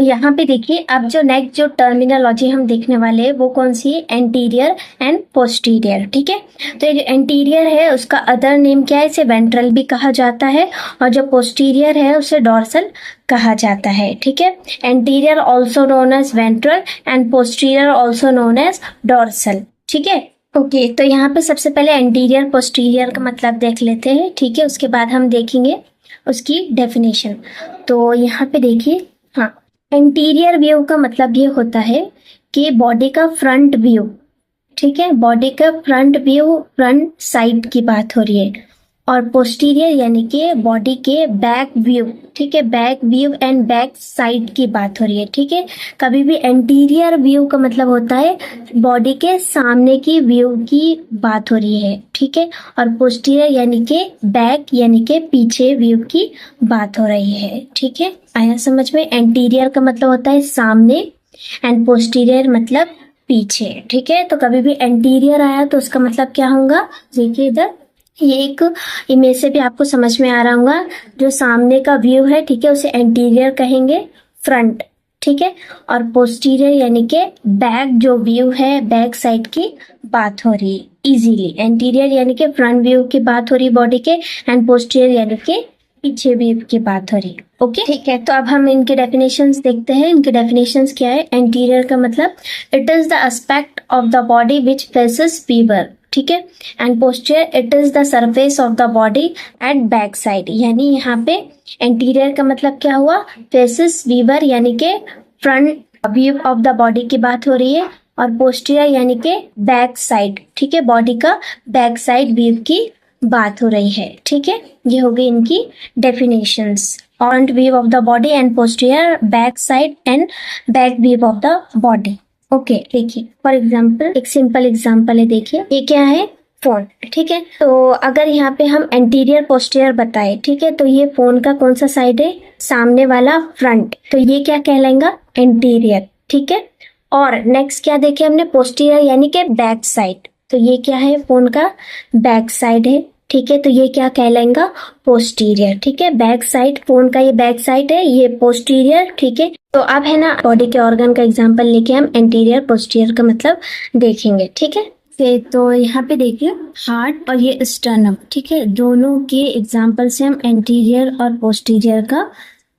यहाँ पे देखिए, अब जो नेक्स्ट जो टर्मिनोलॉजी हम देखने वाले हैं वो कौन सी है, एंटीरियर एंड पोस्टीरियर। ठीक है, तो ये जो एंटीरियर है उसका अदर नेम क्या है, इसे वेंट्रल भी कहा जाता है, और जो पोस्टीरियर है उसे डॉर्सल कहा जाता है। ठीक है, anterior also known as ventral and posterior also known as dorsal. ठीक है, ओके, तो यहाँ पे सबसे पहले एंटीरियर पोस्टीरियर का मतलब देख लेते हैं। ठीक है, उसके बाद हम देखेंगे उसकी डेफिनेशन। तो यहाँ पे देखिए, हाँ, एंटीरियर व्यू का मतलब ये होता है कि बॉडी का फ्रंट व्यू। ठीक है, बॉडी का फ्रंट व्यू, फ्रंट साइड की बात हो रही है। और पोस्टीरियर यानी कि बॉडी के बैक व्यू। ठीक है, back view and back side की बात हो रही है। ठीक है, कभी भी एंटीरियर व्यू का मतलब होता है बॉडी के सामने की व्यू की बात हो रही है। ठीक है, और पोस्टीरियर यानी कि बैक यानी कि पीछे व्यू की बात हो रही है। ठीक है, आया समझ में? एंटीरियर का मतलब होता है सामने एंड पोस्टीरियर मतलब पीछे। ठीक है, तो कभी भी एंटीरियर आया तो उसका मतलब क्या होगा, देखिए इधर ये एक इमेज से भी आपको समझ में आ रहा होगा, जो सामने का व्यू है, ठीक है, उसे एंटीरियर कहेंगे, फ्रंट। ठीक है, और पोस्टीरियर यानी कि बैक जो व्यू है, बैक साइड की बात हो रही है इजीली। एंटीरियर यानी कि फ्रंट व्यू की बात हो रही है बॉडी के, एंड पोस्टीरियर यानी कि पीछे व्यू की बात हो रही है। ओके, ठीक है, तो अब हम इनके डेफिनेशंस देखते हैं। इनके डेफिनेशंस क्या है, एंटीरियर का मतलब it is the aspect of the body which faces viewer. ठीक है, and posterior it is the surface of the body at back side. यानी यहाँ पे एंटीरियर का मतलब क्या हुआ, फेसेस वीवर यानी कि front view of the body की बात हो रही है, और पोस्टीरियर यानी कि बैक साइड। ठीक है, बॉडी का बैक साइड व्यू की बात हो रही है। ठीक है, ये हो गई इनकी definitions, front view of the body and posterior back side and back view of the body. Okay, देखिए फॉर एग्जाम्पल, एक सिंपल एग्जाम्पल है, देखिए ये क्या है, फोन। ठीक है, तो अगर यहाँ पे हम एंटीरियर पोस्टीरियर बताए, ठीक है, तो ये फोन का कौन सा साइड है, सामने वाला फ्रंट, तो ये क्या कहलाएगा, एंटीरियर। ठीक है, और नेक्स्ट क्या देखे हमने, पोस्टीरियर यानी कि बैक साइड, तो ये क्या है, फोन का बैक साइड है। ठीक है, तो ये क्या कहलाएगा, पोस्टीरियर। ठीक है, बैक साइड, फोन का ये बैक साइड है, ये पोस्टीरियर। ठीक है, तो अब है ना बॉडी के ऑर्गन का एग्जांपल लेके हम एंटीरियर पोस्टीरियर का मतलब देखेंगे। ठीक है, तो यहाँ पे देखिए हार्ट और ये स्टर्नम। ठीक है, दोनों के एग्जांपल से हम एंटीरियर और पोस्टीरियर का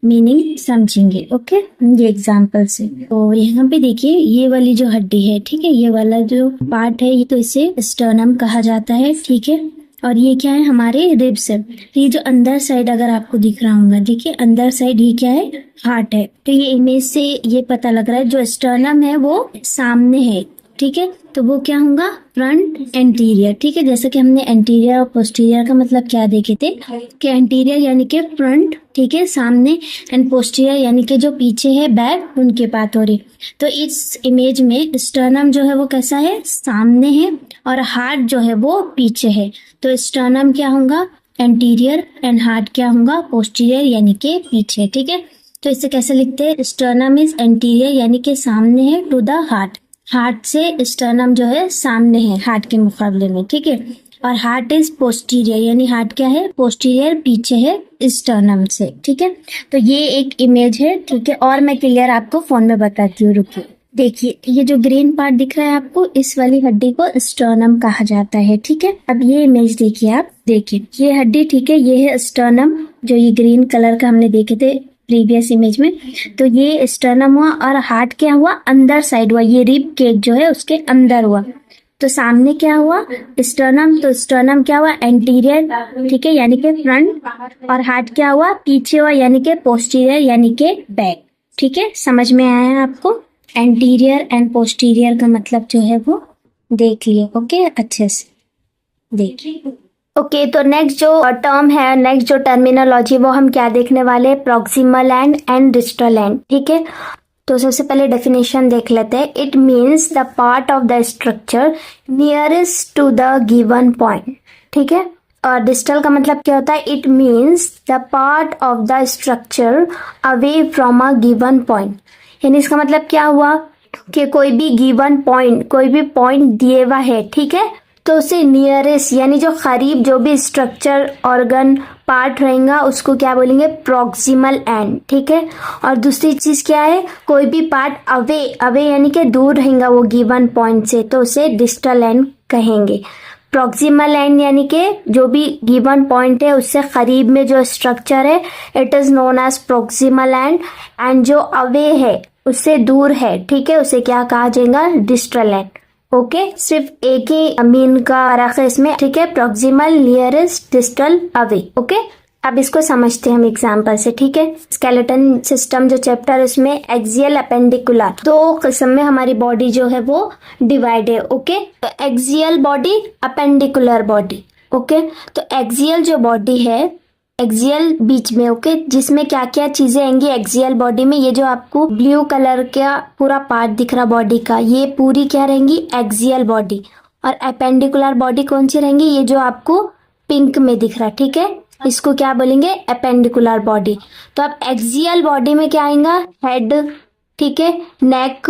मीनिंग समझेंगे। ओके, ये एग्जांपल से। तो यहाँ पे देखिए ये वाली जो हड्डी है, ठीक है, ये वाला जो पार्ट है, ये तो इसे स्टर्नम कहा जाता है। ठीक है, और ये क्या है, हमारे रिब्स है। ये जो अंदर साइड अगर आपको दिख रहा होगा, देखिए अंदर साइड ये क्या है, हार्ट है। तो ये इमेज से ये पता लग रहा है जो स्टर्नम है वो सामने है। ठीक है, तो वो क्या होगा, फ्रंट एंटीरियर। ठीक है, जैसे कि हमने एंटीरियर और पोस्टीरियर का मतलब क्या देखे थे कि एंटीरियर यानी कि फ्रंट, ठीक है, सामने, एंड पोस्टीरियर यानी कि जो पीछे है, बैक, उनकी बात हो रही। तो इस इमेज में स्टर्नम जो है वो कैसा है, सामने है, और हार्ट जो है वो पीछे है। तो स्टर्नम क्या होगा, एंटीरियर, एंड हार्ट क्या होगा, पोस्टीरियर यानी कि पीछे। ठीक है, तो इसे कैसे लिखते हैं, स्टर्नम इज एंटीरियर यानी कि सामने है टू द हार्ट। हार्ट से स्टर्नम जो है सामने है हार्ट के मुकाबले में। ठीक है, और हार्ट इज पोस्टीरियर यानी हार्ट क्या है, पोस्टीरियर, पीछे है स्टर्नम से। ठीक है, तो ये एक इमेज है। ठीक है, और मैं क्लियर आपको फोन में बताती हूँ, रुकिए। देखिए ये जो ग्रीन पार्ट दिख रहा है आपको, इस वाली हड्डी को स्टर्नम कहा जाता है। ठीक है, अब ये इमेज देखिए आप, देखिए ये हड्डी, ठीक है, ये है स्टर्नम, जो ये ग्रीन कलर का हमने देखे थे प्रीवियस इमेज में। तो ये स्टर्नम हुआ, और हार्ट क्या हुआ, अंदर साइड हुआ, ये रिब केक जो है उसके अंदर हुआ। तो सामने क्या हुआ, स्टर्नम, तो स्टर्नम क्या हुआ, एंटीरियर, ठीक है, यानी कि फ्रंट, और हार्ट क्या हुआ, पीछे हुआ, यानी कि पोस्टीरियर यानी कि बैक। ठीक है, समझ में आया आपको, एंटीरियर एंड पोस्टीरियर का मतलब जो है वो देख लिए। ओके, अच्छे से देखिए। ओके, तो नेक्स्ट जो टर्म है, नेक्स्ट जो टर्मिनोलॉजी, वो हम क्या देखने वाले हैं, प्रॉक्सिमल एंड डिस्टल एंड। ठीक है, तो सबसे पहले डेफिनेशन देख लेते हैं। It means the part of the structure nearest to the given point. ठीक है, और डिस्टल का मतलब क्या होता है, it means the part of the structure away from a given point. यानी इसका मतलब क्या हुआ कि कोई भी गिवन पॉइंट, कोई भी पॉइंट दिए हुआ है, ठीक है, तो उसे नियरेस्ट यानी जो करीब जो भी स्ट्रक्चर ऑर्गन पार्ट रहेगा उसको क्या बोलेंगे, प्रॉक्सिमल एंड, ठीक है। और दूसरी चीज क्या है, कोई भी पार्ट अवे अवे यानी कि दूर रहेगा वो गिवन पॉइंट से, तो उसे डिस्टल एंड कहेंगे। प्रॉक्सिमल एंड यानी कि जो भी गिवन पॉइंट है उससे करीब में जो स्ट्रक्चर है, it is known as proximal and जो अवे है उससे दूर है, ठीक है, उसे क्या कहा जाएगा, डिस्टल एंड। ओके, सिर्फ एक ही मीन का फर्क है इसमें, ठीक है, proximal, nearest, distal, away. Okay, अब इसको समझते हैं हम एग्जांपल से, ठीक है। स्केलेटन सिस्टम जो चैप्टर है उसमें एक्सियल, अपेंडिकुलर, दो किस्म में हमारी बॉडी जो है वो डिवाइड है। ओके, तो axial body, appendicular body. Okay, तो एक्सियल जो बॉडी है, एक्सियल बीच में, ओके, जिसमें क्या क्या चीजें आएंगी एक्सियल बॉडी में, ये जो आपको ब्लू कलर का पूरा पार्ट दिख रहा बॉडी का, ये पूरी क्या रहेंगी, एक्सियल बॉडी। और अपेंडिकुलर बॉडी कौन सी रहेंगी, ये जो आपको पिंक में दिख रहा, ठीक है, इसको क्या बोलेंगे, अपेंडिकुलर बॉडी। तो अब एक्सियल बॉडी में क्या आएगा, हेड, ठीक है, नेक,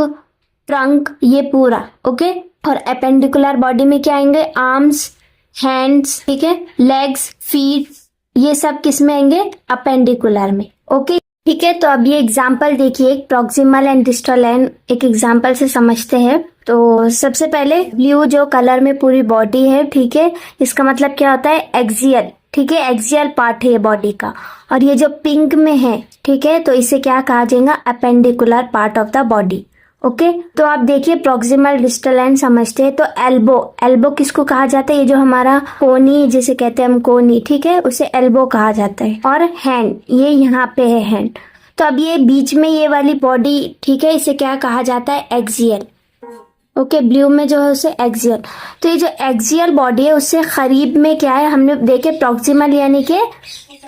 ट्रंक, ये पूरा, ओके। और अपेंडिकुलर बॉडी में क्या आएंगे, आर्म्स, हैंड्स, ठीक है, लेग्स, फीट, ये सब किस में आएंगे, अपेंडिकुलर में। ओके, ठीक है। तो अब ये एग्जाम्पल देखिए, एक प्रॉक्सिमल एंड डिस्टल एंड एक एग्जाम्पल से समझते हैं। तो सबसे पहले ब्लू जो कलर में पूरी बॉडी है, ठीक है, इसका मतलब क्या होता है, एक्सियल, ठीक है, एक्सियल पार्ट है ये बॉडी का। और ये जो पिंक में है, ठीक है, तो इसे क्या कहा जाएगा, appendicular part of the body. Okay, तो आप देखिए प्रॉक्सिमल, डिस्टल एंड समझते हैं। तो एल्बो, एल्बो किसको कहा जाता है, ये जो हमारा कोनी जिसे कहते हैं हम कोनी, ठीक है, उसे एल्बो कहा जाता है। और हैंड, ये यहाँ पे है हैंड। तो अब ये बीच में ये वाली बॉडी, ठीक है, इसे क्या कहा जाता है, एक्सियल। ओके, ब्लू में जो है उसे एक्सियल। तो ये जो एक्सियल बॉडी है उससे करीब में क्या है, हमने देखे प्रॉक्सिमल यानी कि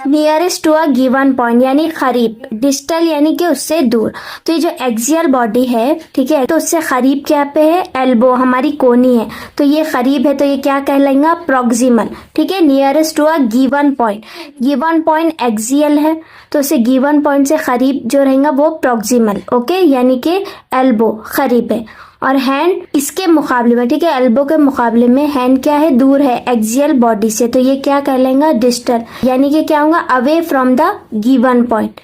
nearest to a given point यानी करीब, डिस्टल यानी कि उससे दूर। तो ये जो एक्सियल बॉडी है, ठीक है, तो उससे करीब क्या पे है, एल्बो, हमारी कोनी है, तो ये करीब है, तो ये क्या कहलाएगा, प्रॉक्सिमल, ठीक है, nearest to a given point. Given point axial है, तो उसे गिवन पॉइंट से करीब जो रहेगा वो प्रॉक्सिमल, ओके, यानी कि एल्बो करीब है। और हैंड इसके मुकाबले में, ठीक है, एल्बो के मुकाबले में हैंड क्या है, दूर है एक्सियल बॉडी से, तो ये क्या कहलाएगा, डिस्टल, यानी कि क्या होगा, away from the given point.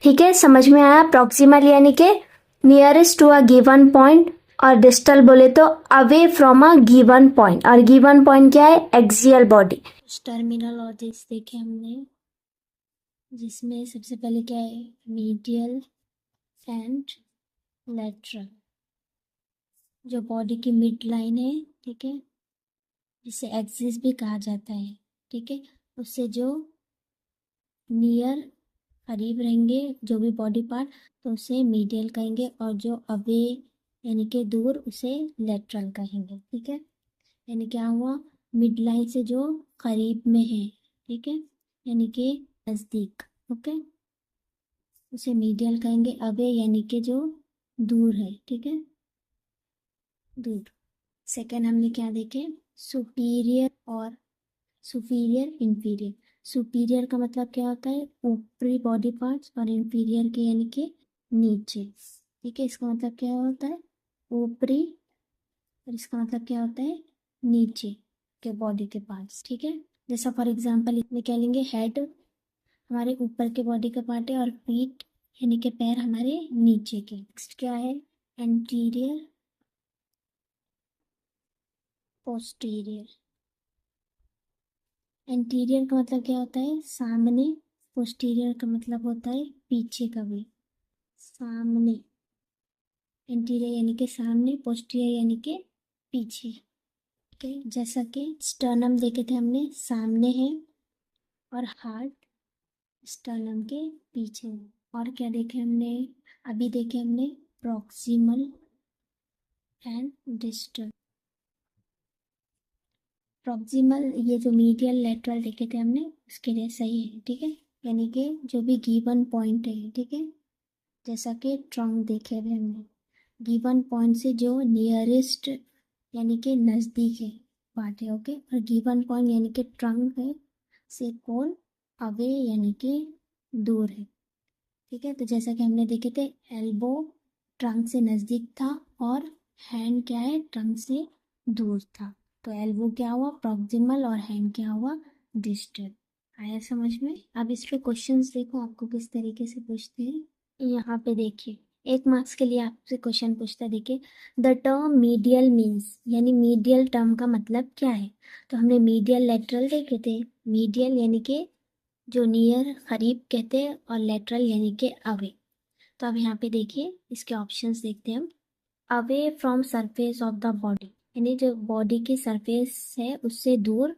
ठीक है, समझ में आया। प्रॉक्सिमल यानी कि nearest to a given point, और डिस्टल बोले तो away from a given point, और गिवन पॉइंट क्या है, एक्सियल बॉडी। टर्मिनोलॉजीज देखे हमने, जिसमें सबसे पहले क्या है, मीडियल एंड लेटरल, जो बॉडी की मिड लाइन है, ठीक है, जिसे एक्सिस भी कहा जाता है, ठीक है, उससे जो नियर करीब रहेंगे जो भी बॉडी पार्ट, तो उसे मीडियल कहेंगे, और जो अवे यानी कि दूर, उसे लेटरल कहेंगे। ठीक है, यानी क्या हुआ, मिड लाइन से जो करीब में है, ठीक है, यानी कि नज़दीक, ओके, उसे मीडियल कहेंगे। अवे यानी कि जो दूर है, ठीक है, दूर। सेकेंड हमने क्या देखे, सुपीरियर और सुपीरियर, इंफीरियर। सुपीरियर का मतलब क्या होता है, ऊपरी बॉडी पार्ट्स, और इंफीरियर के यानी कि नीचे। ठीक है, इसका मतलब क्या होता है, ऊपरी, और इसका मतलब क्या होता है, नीचे के बॉडी के पार्ट्स। ठीक है, जैसा फॉर एग्जांपल इसमें क्या लेंगे, हेड हमारे ऊपर के बॉडी का पार्ट है, और फीट यानी कि पैर हमारे नीचे के। नेक्स्ट क्या है, एंटीरियर, पोस्टीरियर। एंटीरियर का मतलब क्या होता है, सामने। पोस्टीरियर का मतलब होता है पीछे का भी, सामने। एंटीरियर यानी कि सामने, पोस्टीरियर यानी कि पीछे। ओके, जैसा कि स्टर्नम देखे थे हमने, सामने है, और हार्ट स्टर्नम के पीछे है। और क्या देखे हमने, अभी देखे हमने प्रॉक्सिमल एंड डिस्टल। प्रॉक्सिमल ये जो मीडियल लेटरल देखे थे हमने, उसके लिए सही है। ठीक है, यानी कि जो भी गिवन पॉइंट है, ठीक है, जैसा कि ट्रंक देखे हुए हमने, गिवन पॉइंट से जो नियरेस्ट यानी कि नज़दीक है पार्ट है, ओके, और गिवन पॉइंट यानी कि ट्रंक है से कौन, अवे यानी कि दूर है। ठीक है, तो जैसा कि हमने देखे थे, एल्बो ट्रंक से नज़दीक था, और हैंड क्या है, ट्रंक से दूर था। तो एल्बो क्या हुआ, प्रॉक्सिमल, और हैंड क्या हुआ, डिस्टल। आया समझ में? अब इस पे क्वेश्चंस देखो आपको किस तरीके से पूछते हैं। यहाँ पे देखिए, 1 मार्क्स के लिए आपसे क्वेश्चन पूछता है। देखिए, द टर्म मीडियल मीन्स, यानी मीडियल टर्म का मतलब क्या है। तो हमने मीडियल लेटरल देखे थे। मीडियल यानी कि जो नियर, करीब कहते हैं, और लेटरल यानी कि अवे। तो अब यहाँ पे देखिए, इसके ऑप्शंस देखते हैं हम। Away from surface of the body, यानी जो बॉडी की सरफेस है उससे दूर,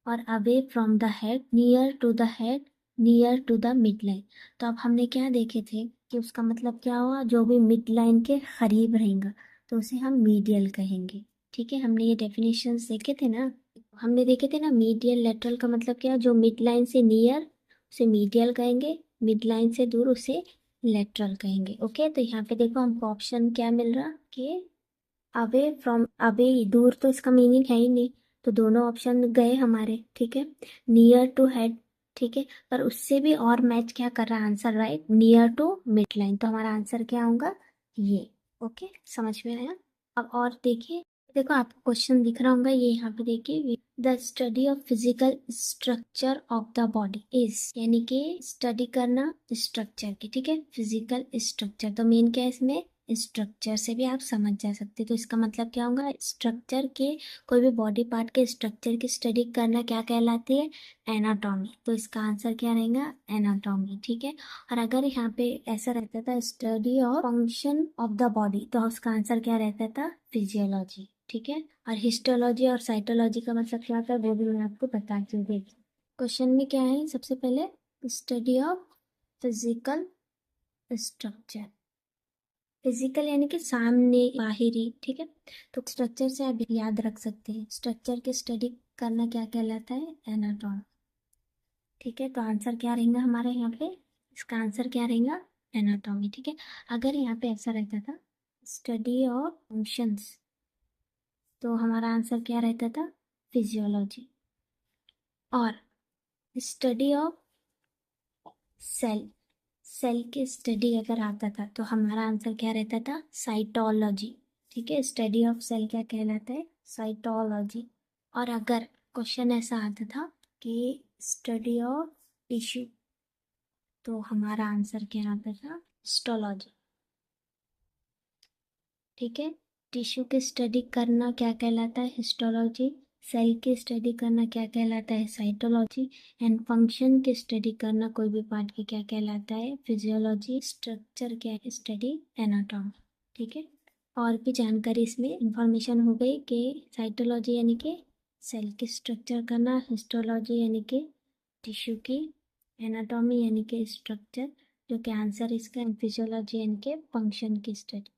और away from the head, near to the head, near to the midline. तो अब हमने क्या देखे थे कि उसका मतलब क्या हुआ, जो भी मिड लाइन के करीब रहेगा तो उसे हम मीडियल कहेंगे। ठीक है, हमने ये डेफिनेशंस देखे थे ना। हमने देखे थे ना, मीडियल लेटरल का मतलब क्या, जो मिड लाइन से नियर उसे मीडियल कहेंगे, मिड लाइन से दूर उसे लेटरल कहेंगे। ओके, तो यहाँ पे देखो हमको ऑप्शन क्या मिल रहा कि अवे फ्रॉम, अवे दूर, तो इसका मीनिंग है ही नहीं, तो दोनों ऑप्शन गए हमारे। ठीक है, नियर टू हेड, ठीक है, पर उससे भी और मैच क्या कर रहा है answer, right, near to midline. तो हमारा आंसर क्या होगा, ये। ओके, समझ में आया? अब और देखिए, देखो आपको क्वेश्चन दिख रहा होगा, ये यहाँ पे देखिए, the study of physical structure of the body is, यानी कि स्टडी करना स्ट्रक्चर की। ठीक है, फिजिकल स्ट्रक्चर, तो मेन क्या है इसमें, स्ट्रक्चर से भी आप समझ जा सकते हैं। तो इसका मतलब क्या होगा, स्ट्रक्चर के, कोई भी बॉडी पार्ट के स्ट्रक्चर की स्टडी करना क्या कहलाती है, एनाटॉमी। तो इसका आंसर क्या रहेगा, एनाटॉमी। ठीक है, और अगर यहाँ पे ऐसा रहता था study of function of the body, तो उसका आंसर क्या रहता था, फिजियोलॉजी। ठीक है, और हिस्टोलॉजी और साइटोलॉजी का मतलब क्या होता है वो भी मैं आपको बताती हूँ। देखिए क्वेश्चन में क्या है, सबसे पहले study of physical structure. Physical यानी कि सामने, बाहरी। ठीक है, तो स्ट्रक्चर से आप याद रख सकते हैं, स्ट्रक्चर की स्टडी करना क्या कहलाता है, एनाटॉमी। ठीक है, तो आंसर क्या रहेगा हमारे यहाँ पे, इसका आंसर क्या रहेगा, एनाटॉमी। ठीक है, अगर यहाँ पे ऐसा रहता था स्टडी ऑफ फंक्शंस, तो हमारा आंसर क्या रहता था, फिजियोलॉजी। और स्टडी ऑफ सेल, सेल की स्टडी अगर आता था तो हमारा आंसर क्या रहता था, साइटोलॉजी। ठीक है, स्टडी ऑफ सेल क्या कहलाता है, साइटोलॉजी। और अगर क्वेश्चन ऐसा आता था कि स्टडी ऑफ टिश्यू, तो हमारा आंसर क्या आता था, हिस्टोलॉजी। ठीक है, टिश्यू की स्टडी करना क्या कहलाता है, हिस्टोलॉजी। सेल की स्टडी करना क्या कहलाता है, साइटोलॉजी। एंड फंक्शन की स्टडी करना कोई भी पार्ट की क्या कहलाता है, फिजियोलॉजी। स्ट्रक्चर क्या है, स्टडी, एनाटॉमी। ठीक है, और भी जानकारी इसमें इंफॉर्मेशन हो गई कि साइटोलॉजी यानी कि सेल की स्ट्रक्चर करना, हिस्टोलॉजी यानी कि टिश्यू की, एनाटॉमी यानी कि स्ट्रक्चर, जो कि आंसर इसका, फिजियोलॉजी यानी कि फंक्शन की स्टडी।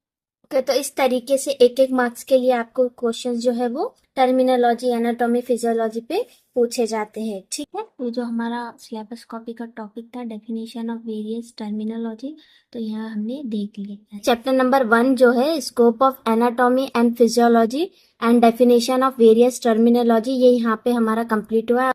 ओके, तो इस तरीके से 1-1 मार्क्स के लिए आपको क्वेश्चंस जो है वो टर्मिनोलॉजी, एनाटॉमी, फिजियोलॉजी पे पूछे जाते हैं। ठीक है, ये जो हमारा सिलेबस कॉपी का टॉपिक था, डेफिनेशन ऑफ वेरियस टर्मिनोलॉजी, तो यहाँ हमने देख लिया। चैप्टर नंबर 1 जो है, scope of anatomy and physiology and definition of various terminology, ये यहाँ पे हमारा कंप्लीट हुआ।